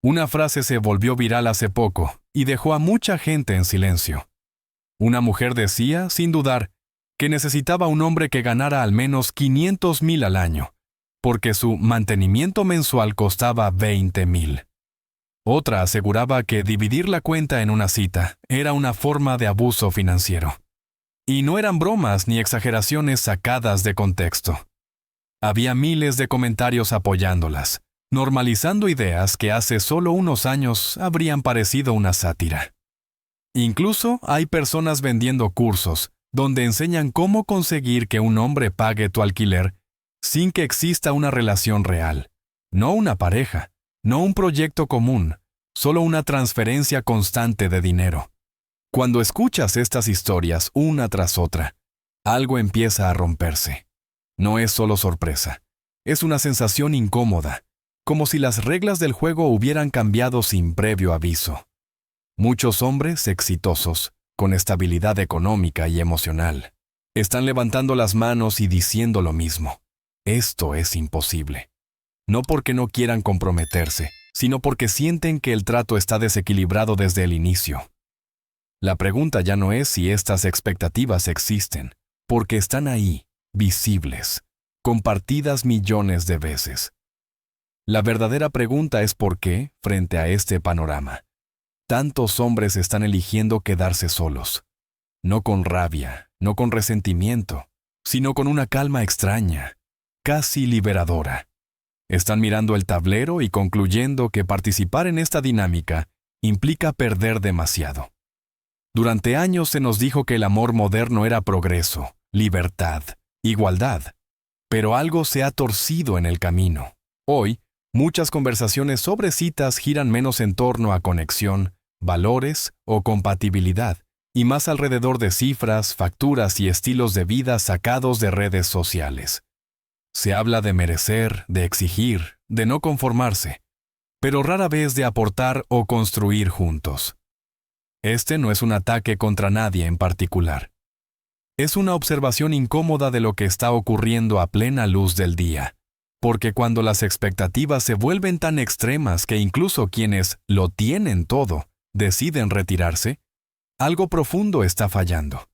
Una frase se volvió viral hace poco y dejó a mucha gente en silencio. Una mujer decía, sin dudar, que necesitaba un hombre que ganara al menos 500,000 al año, porque su mantenimiento mensual costaba 20,000. Otra aseguraba que dividir la cuenta en una cita era una forma de abuso financiero. Y no eran bromas ni exageraciones sacadas de contexto. Había miles de comentarios apoyándolas, normalizando ideas que hace solo unos años habrían parecido una sátira. Incluso hay personas vendiendo cursos donde enseñan cómo conseguir que un hombre pague tu alquiler sin que exista una relación real, no una pareja, no un proyecto común, solo una transferencia constante de dinero. Cuando escuchas estas historias una tras otra, algo empieza a romperse. No es solo sorpresa, es una sensación incómoda, como si las reglas del juego hubieran cambiado sin previo aviso. Muchos hombres exitosos, con estabilidad económica y emocional, están levantando las manos y diciendo lo mismo. Esto es imposible. No porque no quieran comprometerse, sino porque sienten que el trato está desequilibrado desde el inicio. La pregunta ya no es si estas expectativas existen, porque están ahí, visibles, compartidas millones de veces. La verdadera pregunta es por qué, frente a este panorama, tantos hombres están eligiendo quedarse solos. No con rabia, no con resentimiento, sino con una calma extraña, casi liberadora. Están mirando el tablero y concluyendo que participar en esta dinámica implica perder demasiado. Durante años se nos dijo que el amor moderno era progreso, libertad, igualdad, pero algo se ha torcido en el camino. Hoy, muchas conversaciones sobre citas giran menos en torno a conexión, valores o compatibilidad, y más alrededor de cifras, facturas y estilos de vida sacados de redes sociales. Se habla de merecer, de exigir, de no conformarse, pero rara vez de aportar o construir juntos. Este no es un ataque contra nadie en particular. Es una observación incómoda de lo que está ocurriendo a plena luz del día, porque cuando las expectativas se vuelven tan extremas que incluso quienes lo tienen todo deciden retirarse, algo profundo está fallando.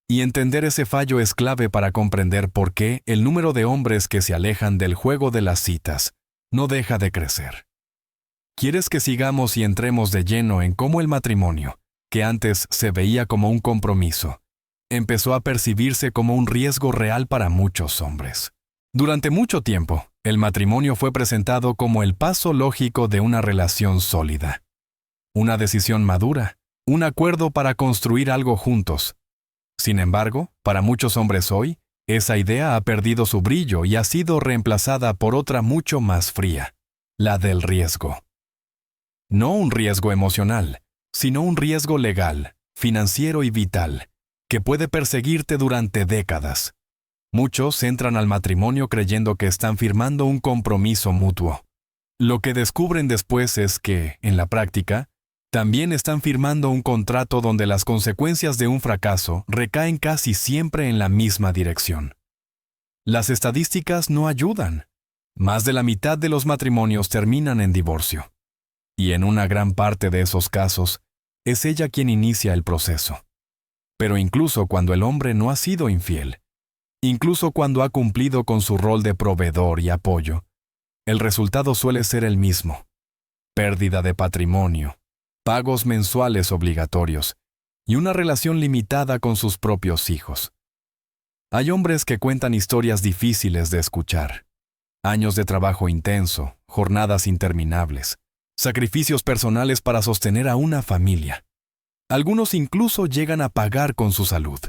Y entender ese fallo es clave para comprender por qué el número de hombres que se alejan del juego de las citas no deja de crecer. ¿Quieres que sigamos y entremos de lleno en cómo el matrimonio, que antes se veía como un compromiso, empezó a percibirse como un riesgo real para muchos hombres? Durante mucho tiempo, el matrimonio fue presentado como el paso lógico de una relación sólida. Una decisión madura, un acuerdo para construir algo juntos. Sin embargo, para muchos hombres hoy, esa idea ha perdido su brillo y ha sido reemplazada por otra mucho más fría, la del riesgo. No un riesgo emocional, sino un riesgo legal, financiero y vital, que puede perseguirte durante décadas. Muchos entran al matrimonio creyendo que están firmando un compromiso mutuo. Lo que descubren después es que, en la práctica, también están firmando un contrato donde las consecuencias de un fracaso recaen casi siempre en la misma dirección. Las estadísticas no ayudan. Más de la mitad de los matrimonios terminan en divorcio. Y en una gran parte de esos casos, es ella quien inicia el proceso. Pero incluso cuando el hombre no ha sido infiel, incluso cuando ha cumplido con su rol de proveedor y apoyo, el resultado suele ser el mismo: pérdida de patrimonio, pagos mensuales obligatorios y una relación limitada con sus propios hijos. Hay hombres que cuentan historias difíciles de escuchar. Años de trabajo intenso, jornadas interminables, sacrificios personales para sostener a una familia. Algunos incluso llegan a pagar con su salud.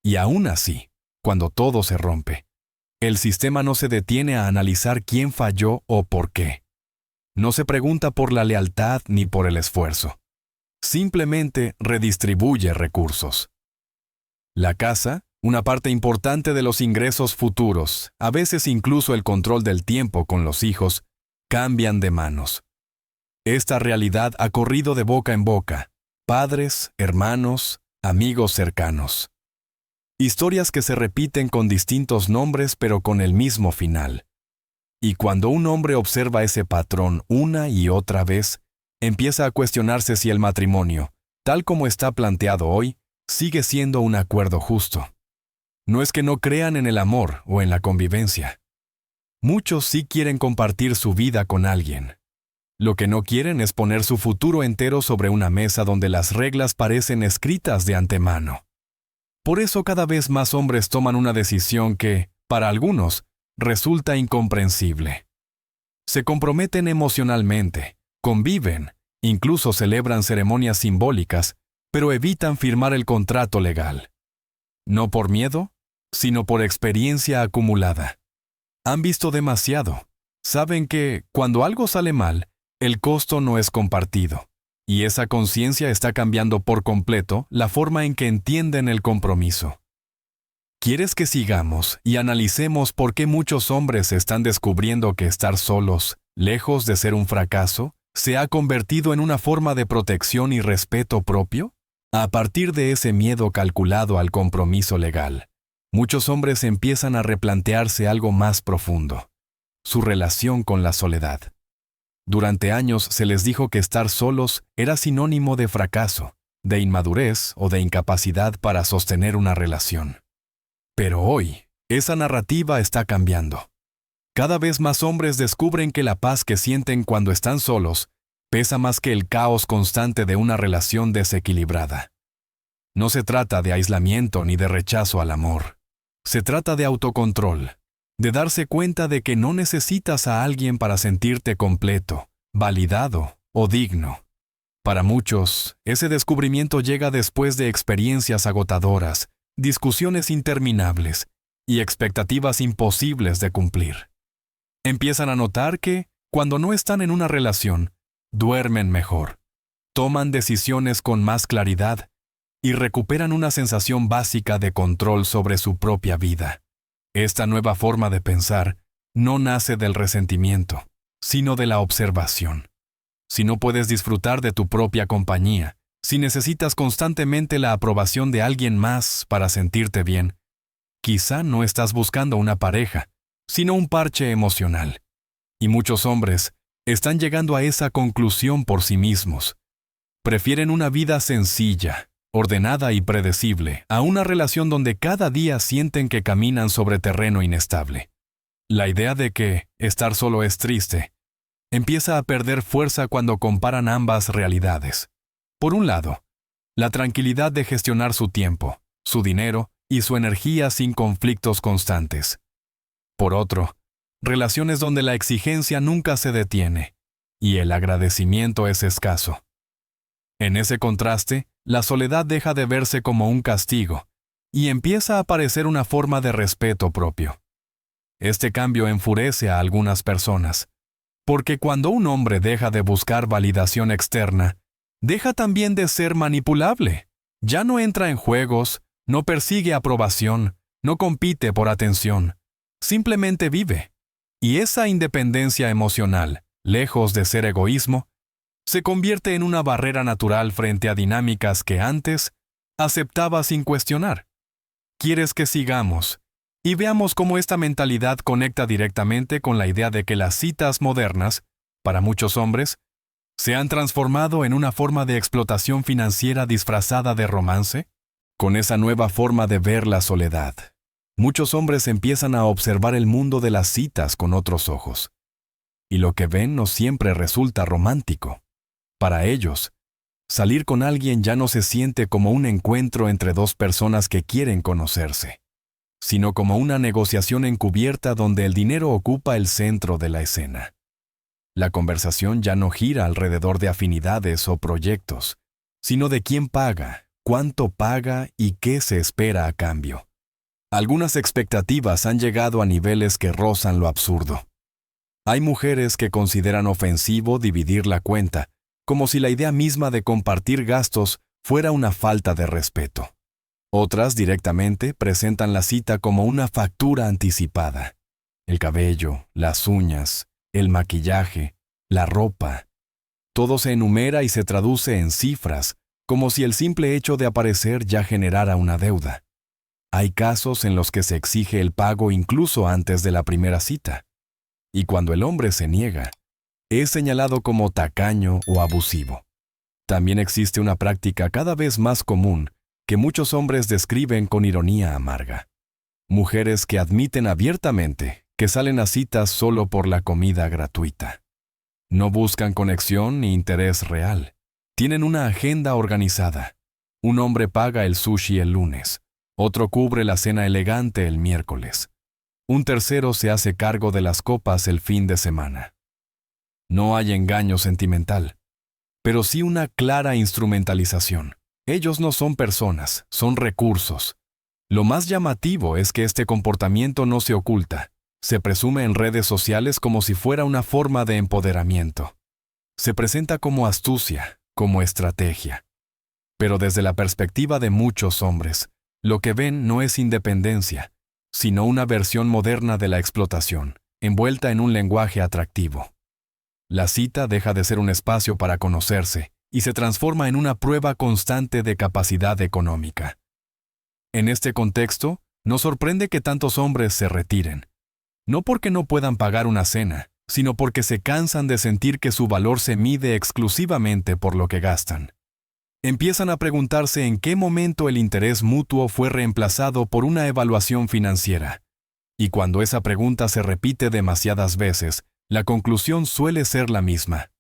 Y aún así, cuando todo se rompe, el sistema no se detiene a analizar quién falló o por qué. No se pregunta por la lealtad ni por el esfuerzo. Simplemente redistribuye recursos. La casa, una parte importante de los ingresos futuros, a veces incluso el control del tiempo con los hijos, cambian de manos. Esta realidad ha corrido de boca en boca, padres, hermanos, amigos cercanos. Historias que se repiten con distintos nombres pero con el mismo final. Y cuando un hombre observa ese patrón una y otra vez, empieza a cuestionarse si el matrimonio, tal como está planteado hoy, sigue siendo un acuerdo justo. No es que no crean en el amor o en la convivencia. Muchos sí quieren compartir su vida con alguien. Lo que no quieren es poner su futuro entero sobre una mesa donde las reglas parecen escritas de antemano. Por eso cada vez más hombres toman una decisión que, para algunos, resulta incomprensible. Se comprometen emocionalmente, conviven, incluso celebran ceremonias simbólicas, pero evitan firmar el contrato legal. No por miedo, sino por experiencia acumulada. Han visto demasiado. Saben que, cuando algo sale mal, el costo no es compartido. Y esa conciencia está cambiando por completo la forma en que entienden el compromiso. ¿Quieres que sigamos y analicemos por qué muchos hombres están descubriendo que estar solos, lejos de ser un fracaso, se ha convertido en una forma de protección y respeto propio? A partir de ese miedo calculado al compromiso legal, muchos hombres empiezan a replantearse algo más profundo: su relación con la soledad. Durante años se les dijo que estar solos era sinónimo de fracaso, de inmadurez o de incapacidad para sostener una relación. Pero hoy, esa narrativa está cambiando. Cada vez más hombres descubren que la paz que sienten cuando están solos pesa más que el caos constante de una relación desequilibrada. No se trata de aislamiento ni de rechazo al amor. Se trata de autocontrol, de darse cuenta de que no necesitas a alguien para sentirte completo, validado o digno. Para muchos, ese descubrimiento llega después de experiencias agotadoras, discusiones interminables y expectativas imposibles de cumplir. Empiezan a notar que, cuando no están en una relación, duermen mejor, toman decisiones con más claridad y recuperan una sensación básica de control sobre su propia vida. Esta nueva forma de pensar no nace del resentimiento, sino de la observación. Si no puedes disfrutar de tu propia compañía, si necesitas constantemente la aprobación de alguien más para sentirte bien, quizá no estás buscando una pareja, sino un parche emocional. Y muchos hombres están llegando a esa conclusión por sí mismos. Prefieren una vida sencilla, ordenada y predecible, a una relación donde cada día sienten que caminan sobre terreno inestable. La idea de que estar solo es triste empieza a perder fuerza cuando comparan ambas realidades. Por un lado, la tranquilidad de gestionar su tiempo, su dinero y su energía sin conflictos constantes. Por otro, relaciones donde la exigencia nunca se detiene y el agradecimiento es escaso. En ese contraste, la soledad deja de verse como un castigo y empieza a aparecer una forma de respeto propio. Este cambio enfurece a algunas personas, porque cuando un hombre deja de buscar validación externa, deja también de ser manipulable. Ya no entra en juegos, no persigue aprobación, no compite por atención, simplemente vive. Y esa independencia emocional, lejos de ser egoísmo, se convierte en una barrera natural frente a dinámicas que antes aceptaba sin cuestionar. ¿Quieres que sigamos y veamos cómo esta mentalidad conecta directamente con la idea de que las citas modernas, para muchos hombres, se han transformado en una forma de explotación financiera disfrazada de romance? Con esa nueva forma de ver la soledad, muchos hombres empiezan a observar el mundo de las citas con otros ojos. Y lo que ven no siempre resulta romántico. Para ellos, salir con alguien ya no se siente como un encuentro entre dos personas que quieren conocerse, sino como una negociación encubierta donde el dinero ocupa el centro de la escena. La conversación ya no gira alrededor de afinidades o proyectos, sino de quién paga, cuánto paga y qué se espera a cambio. Algunas expectativas han llegado a niveles que rozan lo absurdo. Hay mujeres que consideran ofensivo dividir la cuenta, como si la idea misma de compartir gastos fuera una falta de respeto. Otras directamente presentan la cita como una factura anticipada. El cabello, las uñas, el maquillaje, la ropa. Todo se enumera y se traduce en cifras, como si el simple hecho de aparecer ya generara una deuda. Hay casos en los que se exige el pago incluso antes de la primera cita. y cuando el hombre se niega, es señalado como tacaño o abusivo. También existe una práctica cada vez más común que muchos hombres describen con ironía amarga. Mujeres que admiten abiertamente que salen a citas solo por la comida gratuita. No buscan conexión ni interés real. Tienen una agenda organizada. Un hombre paga el sushi el lunes, otro cubre la cena elegante el miércoles. Un tercero se hace cargo de las copas el fin de semana. No hay engaño sentimental, pero sí una clara instrumentalización. Ellos no son personas, son recursos. Lo más llamativo es que este comportamiento no se oculta. Se presume en redes sociales como si fuera una forma de empoderamiento. Se presenta como astucia, como estrategia. Pero desde la perspectiva de muchos hombres, lo que ven no es independencia, sino una versión moderna de la explotación, envuelta en un lenguaje atractivo. La cita deja de ser un espacio para conocerse y se transforma en una prueba constante de capacidad económica. En este contexto, nos sorprende que tantos hombres se retiren. No porque no puedan pagar una cena, sino porque se cansan de sentir que su valor se mide exclusivamente por lo que gastan. Empiezan a preguntarse en qué momento el interés mutuo fue reemplazado por una evaluación financiera. Y cuando esa pregunta se repite demasiadas veces, la conclusión suele ser la misma.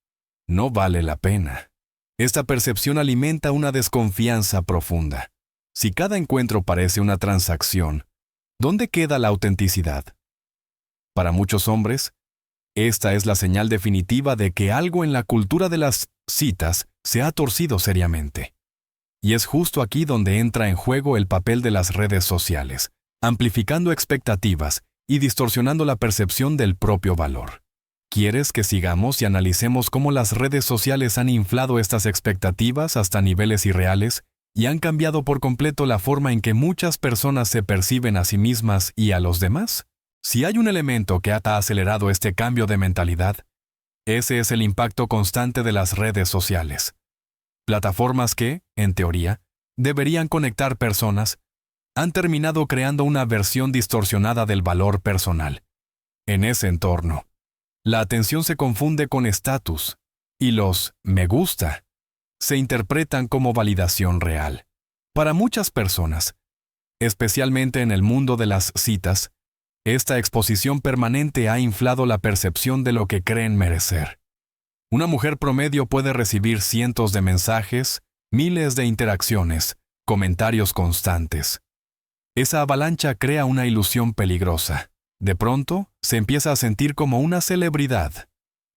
No vale la pena. Esta percepción alimenta una desconfianza profunda. Si cada encuentro parece una transacción, ¿dónde queda la autenticidad? Para muchos hombres, esta es la señal definitiva de que algo en la cultura de las citas se ha torcido seriamente. Y es justo aquí donde entra en juego el papel de las redes sociales, amplificando expectativas y distorsionando la percepción del propio valor. ¿Quieres que sigamos y analicemos cómo las redes sociales han inflado estas expectativas hasta niveles irreales y han cambiado por completo la forma en que muchas personas se perciben a sí mismas y a los demás? Si hay un elemento que ha acelerado este cambio de mentalidad, ese es el impacto constante de las redes sociales. Plataformas que, en teoría, deberían conectar personas, han terminado creando una versión distorsionada del valor personal. En ese entorno, la atención se confunde con estatus, y los me gusta se interpretan como validación real. Para muchas personas, especialmente en el mundo de las citas, esta exposición permanente ha inflado la percepción de lo que creen merecer. Una mujer promedio puede recibir cientos de mensajes, miles de interacciones, comentarios constantes. Esa avalancha crea una ilusión peligrosa. De pronto, se empieza a sentir como una celebridad,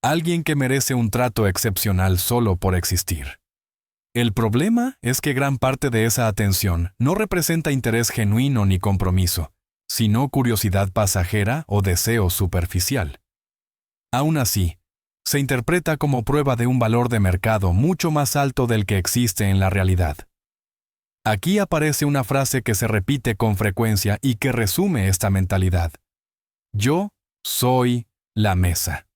alguien que merece un trato excepcional solo por existir. El problema es que gran parte de esa atención no representa interés genuino ni compromiso, sino curiosidad pasajera o deseo superficial. Aún así, se interpreta como prueba de un valor de mercado mucho más alto del que existe en la realidad. Aquí aparece una frase que se repite con frecuencia y que resume esta mentalidad. Yo soy la mesa.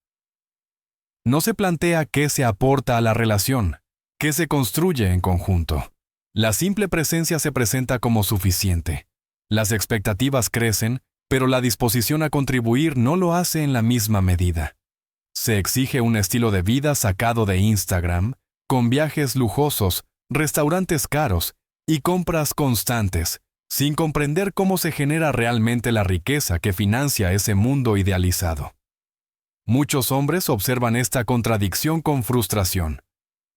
No se plantea qué se aporta a la relación, qué se construye en conjunto. La simple presencia se presenta como suficiente. Las expectativas crecen, pero la disposición a contribuir no lo hace en la misma medida. Se exige un estilo de vida sacado de Instagram, con viajes lujosos, restaurantes caros y compras constantes, sin comprender cómo se genera realmente la riqueza que financia ese mundo idealizado. Muchos hombres observan esta contradicción con frustración.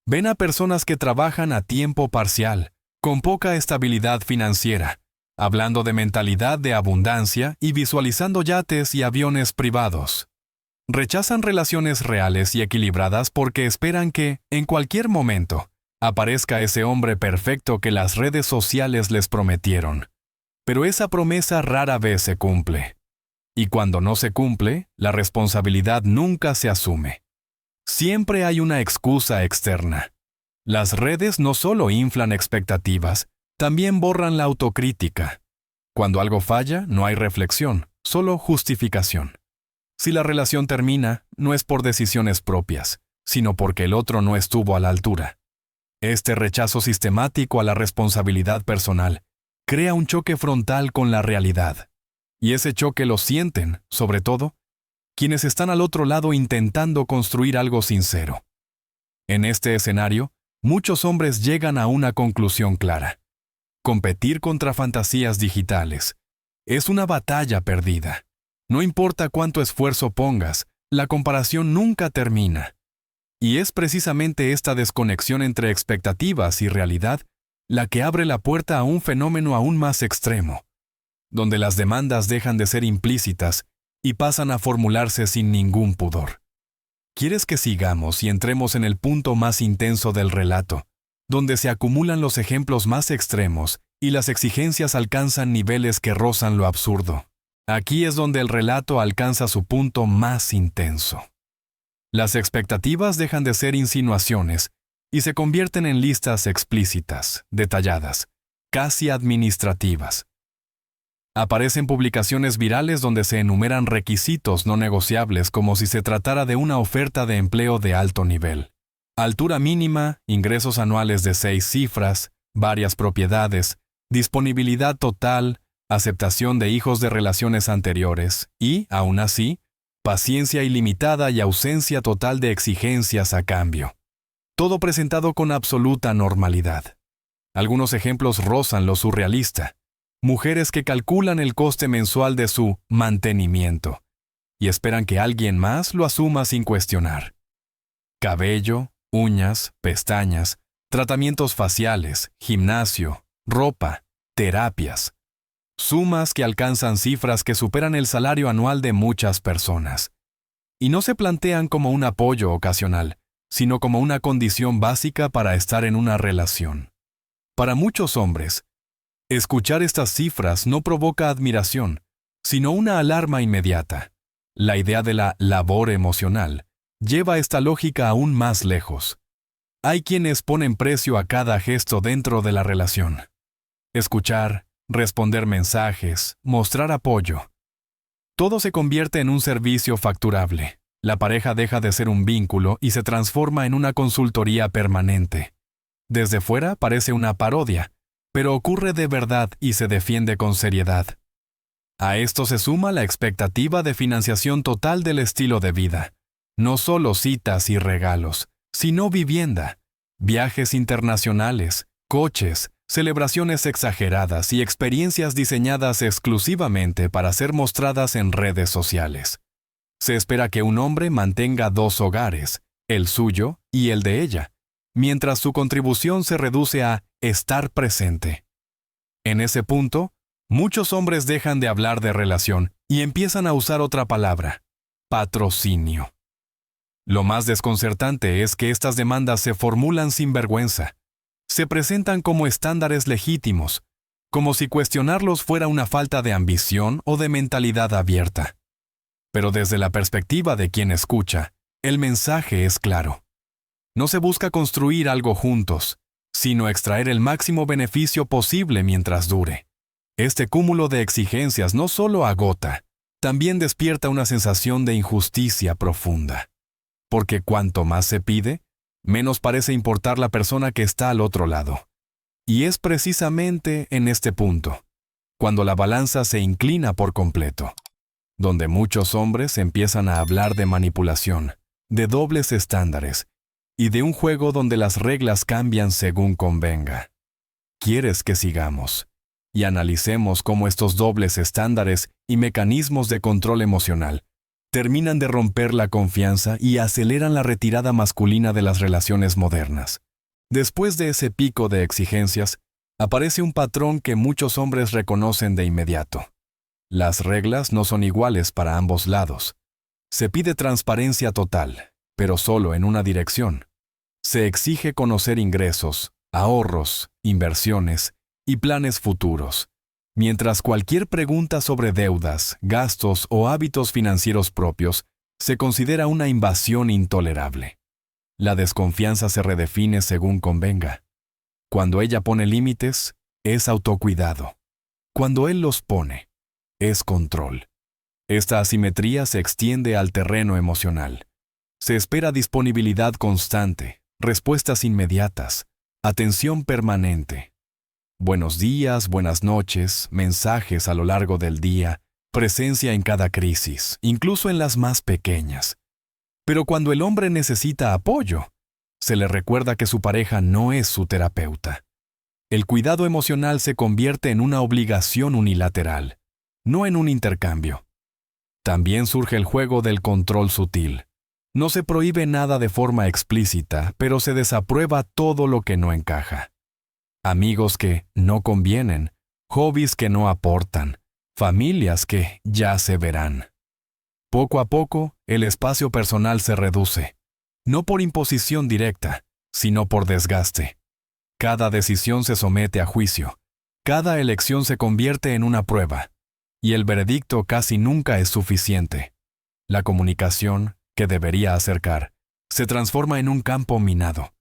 Ven a personas que trabajan a tiempo parcial, con poca estabilidad financiera, hablando de mentalidad de abundancia y visualizando yates y aviones privados. Rechazan relaciones reales y equilibradas porque esperan que, en cualquier momento, aparezca ese hombre perfecto que las redes sociales les prometieron. Pero esa promesa rara vez se cumple. Y cuando no se cumple, la responsabilidad nunca se asume. Siempre hay una excusa externa. Las redes no solo inflan expectativas, también borran la autocrítica. Cuando algo falla, no hay reflexión, solo justificación. Si la relación termina, no es por decisiones propias, sino porque el otro no estuvo a la altura. Este rechazo sistemático a la responsabilidad personal crea un choque frontal con la realidad. Y ese choque lo sienten, sobre todo, quienes están al otro lado intentando construir algo sincero. En este escenario, muchos hombres llegan a una conclusión clara. Competir contra fantasías digitales es una batalla perdida. No importa cuánto esfuerzo pongas, la comparación nunca termina. Y es precisamente esta desconexión entre expectativas y realidad la que abre la puerta a un fenómeno aún más extremo, donde las demandas dejan de ser implícitas y pasan a formularse sin ningún pudor. ¿Quieres que sigamos y entremos en el punto más intenso del relato, donde se acumulan los ejemplos más extremos y las exigencias alcanzan niveles que rozan lo absurdo? Aquí es donde el relato alcanza su punto más intenso. Las expectativas dejan de ser insinuaciones y se convierten en listas explícitas, detalladas, casi administrativas. Aparecen publicaciones virales donde se enumeran requisitos no negociables como si se tratara de una oferta de empleo de alto nivel. Altura mínima, ingresos anuales de 6 cifras, varias propiedades, disponibilidad total, aceptación de hijos de relaciones anteriores y, aún así, paciencia ilimitada y ausencia total de exigencias a cambio. Todo presentado con absoluta normalidad. Algunos ejemplos rozan lo surrealista. Mujeres que calculan el coste mensual de su mantenimiento y esperan que alguien más lo asuma sin cuestionar. Cabello, uñas, pestañas, tratamientos faciales, gimnasio, ropa, terapias. Sumas que alcanzan cifras que superan el salario anual de muchas personas. Y no se plantean como un apoyo ocasional, sino como una condición básica para estar en una relación. Para muchos hombres, escuchar estas cifras no provoca admiración, sino una alarma inmediata. La idea de la labor emocional lleva esta lógica aún más lejos. Hay quienes ponen precio a cada gesto dentro de la relación. Escuchar, responder mensajes, mostrar apoyo. Todo se convierte en un servicio facturable. La pareja deja de ser un vínculo y se transforma en una consultoría permanente. Desde fuera parece una parodia, pero ocurre de verdad y se defiende con seriedad. A esto se suma la expectativa de financiación total del estilo de vida. No solo citas y regalos, sino vivienda, viajes internacionales, coches, celebraciones exageradas y experiencias diseñadas exclusivamente para ser mostradas en redes sociales. Se espera que un hombre mantenga 2 hogares, el suyo y el de ella, mientras su contribución se reduce a estar presente. En ese punto, muchos hombres dejan de hablar de relación y empiezan a usar otra palabra: patrocinio. Lo más desconcertante es que estas demandas se formulan sin vergüenza. Se presentan como estándares legítimos, como si cuestionarlos fuera una falta de ambición o de mentalidad abierta. Pero desde la perspectiva de quien escucha, el mensaje es claro. No se busca construir algo juntos, sino extraer el máximo beneficio posible mientras dure. Este cúmulo de exigencias no solo agota, también despierta una sensación de injusticia profunda. Porque cuanto más se pide, menos parece importar la persona que está al otro lado. Y es precisamente en este punto, cuando la balanza se inclina por completo, donde muchos hombres empiezan a hablar de manipulación, de dobles estándares, y de un juego donde las reglas cambian según convenga. ¿Quieres que sigamos y analicemos cómo estos dobles estándares y mecanismos de control emocional terminan de romper la confianza y aceleran la retirada masculina de las relaciones modernas? Después de ese pico de exigencias, aparece un patrón que muchos hombres reconocen de inmediato. Las reglas no son iguales para ambos lados. Se pide transparencia total, pero solo en una dirección. Se exige conocer ingresos, ahorros, inversiones y planes futuros, mientras cualquier pregunta sobre deudas, gastos o hábitos financieros propios se considera una invasión intolerable. La desconfianza se redefine según convenga. Cuando ella pone límites, es autocuidado. Cuando él los pone, es control. Esta asimetría se extiende al terreno emocional. Se espera disponibilidad constante, respuestas inmediatas, atención permanente. Buenos días, buenas noches, mensajes a lo largo del día, presencia en cada crisis, incluso en las más pequeñas. Pero cuando el hombre necesita apoyo, se le recuerda que su pareja no es su terapeuta. El cuidado emocional se convierte en una obligación unilateral, no en un intercambio. También surge el juego del control sutil. No se prohíbe nada de forma explícita, pero se desaprueba todo lo que no encaja. Amigos que no convienen, hobbies que no aportan, familias que ya se verán. Poco a poco, el espacio personal se reduce, no por imposición directa, sino por desgaste. Cada decisión se somete a juicio, cada elección se convierte en una prueba, y el veredicto casi nunca es suficiente. La comunicación, que debería acercar, se transforma en un campo minado.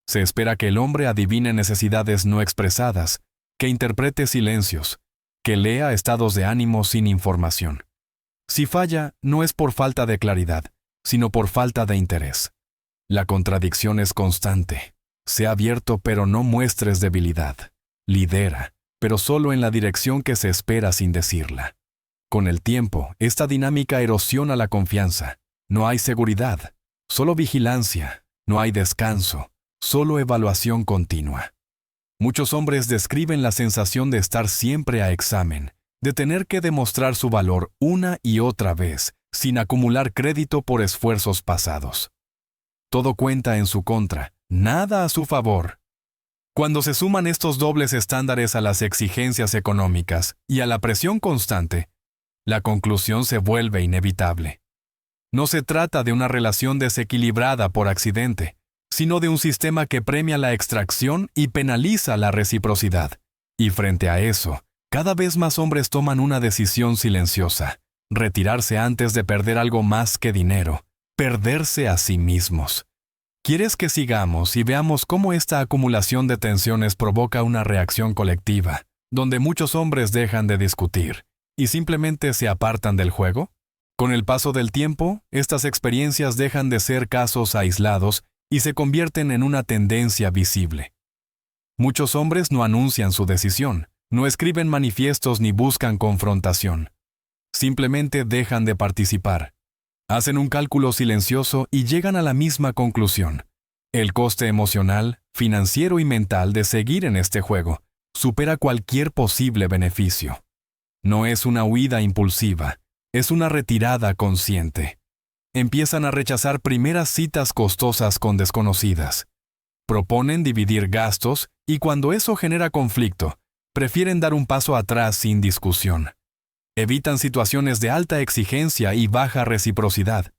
Se espera que el hombre adivine necesidades no expresadas, que interprete silencios, que lea estados de ánimo sin información. Si falla, no es por falta de claridad, sino por falta de interés. La contradicción es constante. Sé abierto, pero no muestres debilidad. Lidera, pero solo en la dirección que se espera sin decirla. Con el tiempo, esta dinámica erosiona la confianza. No hay seguridad, solo vigilancia, no hay descanso, solo evaluación continua. Muchos hombres describen la sensación de estar siempre a examen, de tener que demostrar su valor una y otra vez, sin acumular crédito por esfuerzos pasados. Todo cuenta en su contra, nada a su favor. Cuando se suman estos dobles estándares a las exigencias económicas y a la presión constante, la conclusión se vuelve inevitable. No se trata de una relación desequilibrada por accidente, sino de un sistema que premia la extracción y penaliza la reciprocidad. Y frente a eso, cada vez más hombres toman una decisión silenciosa: retirarse antes de perder algo más que dinero, perderse a sí mismos. ¿Quieres que sigamos y veamos cómo esta acumulación de tensiones provoca una reacción colectiva, donde muchos hombres dejan de discutir y simplemente se apartan del juego? Con el paso del tiempo, estas experiencias dejan de ser casos aislados y se convierten en una tendencia visible. Muchos hombres no anuncian su decisión, no escriben manifiestos ni buscan confrontación. Simplemente dejan de participar. Hacen un cálculo silencioso y llegan a la misma conclusión. El coste emocional, financiero y mental de seguir en este juego supera cualquier posible beneficio. No es una huida impulsiva, es una retirada consciente. Empiezan a rechazar primeras citas costosas con desconocidas. Proponen dividir gastos y cuando eso genera conflicto, prefieren dar un paso atrás sin discusión. Evitan situaciones de alta exigencia y baja reciprocidad.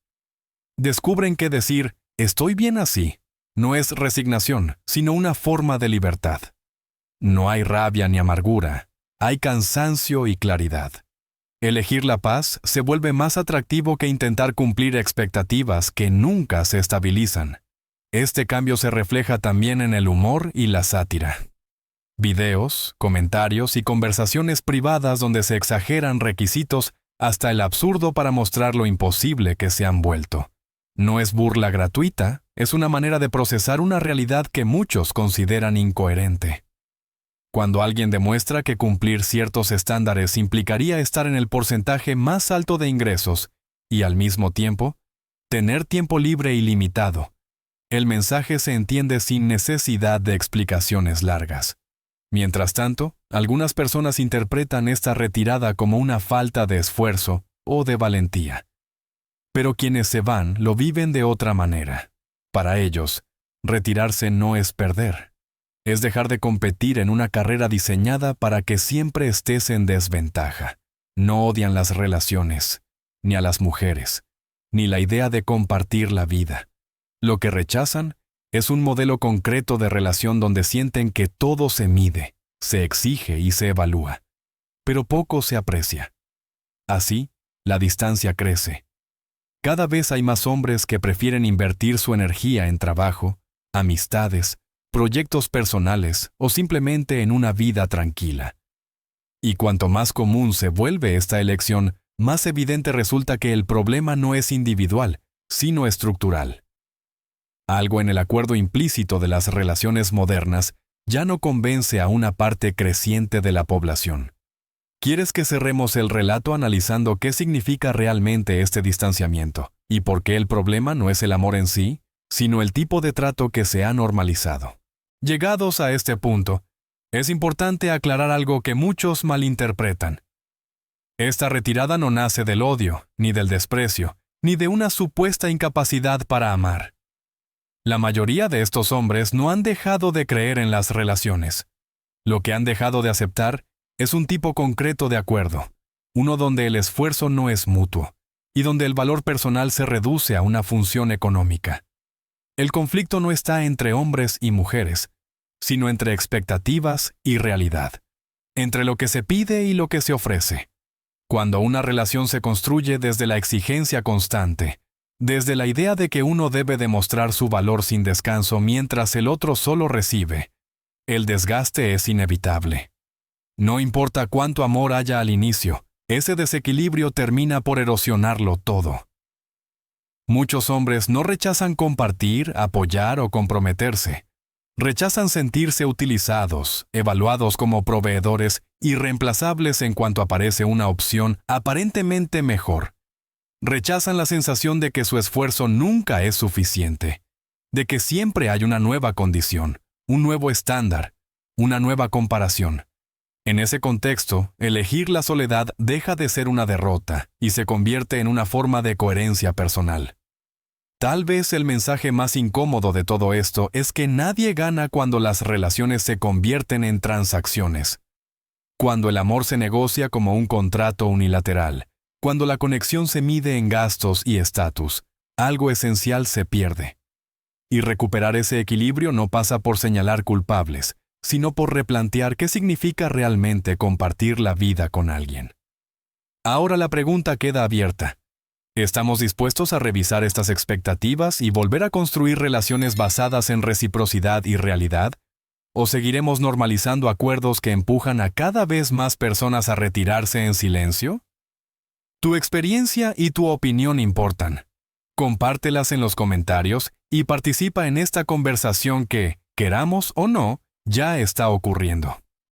Descubren que decir «estoy bien así» no es resignación, sino una forma de libertad. No hay rabia ni amargura, hay cansancio y claridad. Elegir la paz se vuelve más atractivo que intentar cumplir expectativas que nunca se estabilizan. Este cambio se refleja también en el humor y la sátira. Videos, comentarios y conversaciones privadas donde se exageran requisitos hasta el absurdo para mostrar lo imposible que se han vuelto. No es burla gratuita, es una manera de procesar una realidad que muchos consideran incoherente. Cuando alguien demuestra que cumplir ciertos estándares implicaría estar en el porcentaje más alto de ingresos y, al mismo tiempo, tener tiempo libre ilimitado, el mensaje se entiende sin necesidad de explicaciones largas. Mientras tanto, algunas personas interpretan esta retirada como una falta de esfuerzo o de valentía. Pero quienes se van lo viven de otra manera. Para ellos, retirarse no es perder. Es dejar de competir en una carrera diseñada para que siempre estés en desventaja. No odian las relaciones, ni a las mujeres, ni la idea de compartir la vida. Lo que rechazan es un modelo concreto de relación donde sienten que todo se mide, se exige y se evalúa, pero poco se aprecia. Así, la distancia crece. Cada vez hay más hombres que prefieren invertir su energía en trabajo, amistades, proyectos personales o simplemente en una vida tranquila. Y cuanto más común se vuelve esta elección, más evidente resulta que el problema no es individual, sino estructural. Algo en el acuerdo implícito de las relaciones modernas ya no convence a una parte creciente de la población. ¿Quieres que cerremos el relato analizando qué significa realmente este distanciamiento y por qué el problema no es el amor en sí, sino el tipo de trato que se ha normalizado? Llegados a este punto, es importante aclarar algo que muchos malinterpretan. Esta retirada no nace del odio, ni del desprecio, ni de una supuesta incapacidad para amar. La mayoría de estos hombres no han dejado de creer en las relaciones. Lo que han dejado de aceptar es un tipo concreto de acuerdo, uno donde el esfuerzo no es mutuo, y donde el valor personal se reduce a una función económica. El conflicto no está entre hombres y mujeres, sino entre expectativas y realidad, entre lo que se pide y lo que se ofrece. Cuando una relación se construye desde la exigencia constante, desde la idea de que uno debe demostrar su valor sin descanso mientras el otro solo recibe, el desgaste es inevitable. No importa cuánto amor haya al inicio, ese desequilibrio termina por erosionarlo todo. Muchos hombres no rechazan compartir, apoyar o comprometerse. Rechazan sentirse utilizados, evaluados como proveedores irreemplazables en cuanto aparece una opción aparentemente mejor. Rechazan la sensación de que su esfuerzo nunca es suficiente, de que siempre hay una nueva condición, un nuevo estándar, una nueva comparación. En ese contexto, elegir la soledad deja de ser una derrota y se convierte en una forma de coherencia personal. Tal vez el mensaje más incómodo de todo esto es que nadie gana cuando las relaciones se convierten en transacciones. Cuando el amor se negocia como un contrato unilateral, cuando la conexión se mide en gastos y estatus, algo esencial se pierde. Y recuperar ese equilibrio no pasa por señalar culpables, sino por replantear qué significa realmente compartir la vida con alguien. Ahora la pregunta queda abierta. ¿Estamos dispuestos a revisar estas expectativas y volver a construir relaciones basadas en reciprocidad y realidad? ¿O seguiremos normalizando acuerdos que empujan a cada vez más personas a retirarse en silencio? Tu experiencia y tu opinión importan. Compártelas en los comentarios y participa en esta conversación que, queramos o no, ya está ocurriendo.